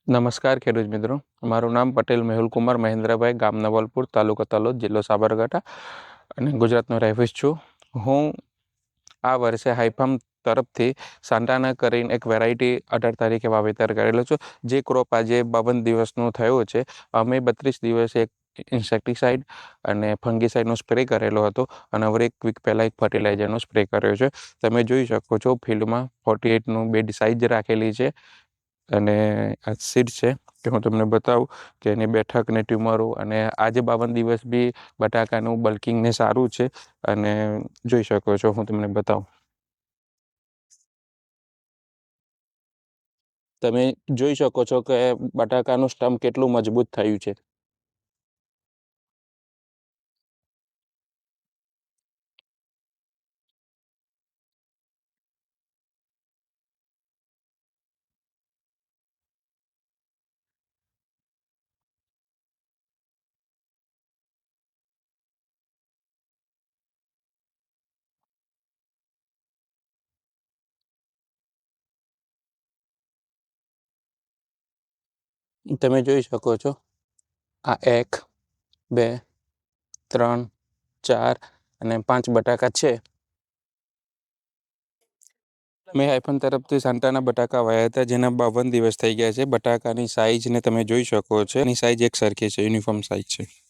નમસ્કાર ખેડૂત મિત્રો, મારું નામ પટેલ મેહુલ કુમાર મહેન્દ્રભાઈ, ગામ નવલપુર, તાલુકો તલોદ, જિલ્લો સાબરકાંઠા અને ગુજરાતનો રહેવાસી છું. હું આ વર્ષે હાઈફાર્મ તરફથી સાન્ટાના કરીને એક વેરાયટી 18 તારીખે વાવેતર કરેલું છું. જે ક્રોપ આજે 52 દિવસનું થયું છે. અમે 32 દિવસે એક ઇન્સેક્ટિસાઇડ અને ફંગીસાઇડનો સ્પ્રે કરેલો હતો અને હવે એક વીક પહેલાં એક ફર્ટિલાઇઝરનો સ્પ્રે કર્યો છે. તમે જોઈ શકો છો ફિલ્ડમાં 48નું બેડ સાઇઝ રાખેલી છે અને આ સીડ છે કે હું તમને બતાવું કે એની બેઠક ને ટ્યુમરો અને આજે 52 દિવસ બી બટાકાનું બલ્કિંગ ને સારું છે અને જોઈ શકો છો. હું તમને બતાવું, તમે જોઈ શકો છો કે બટાકાનું સ્ટમ્પ કેટલું મજબૂત થયું છે. તમે જોઈ શકો છો આ 1, 2, 3, 4 અને 5 બટાકા છે. મેં આઈફોન તરફથી સાન્ટાના બટાકા વાયા હતા, જેના 52 દિવસ થઈ ગયા છે. બટાકાની સાઇઝને તમે જોઈ શકો છો, એની સાઇઝ એક સરખી છે, યુનિફોર્મ સાઇઝ છે.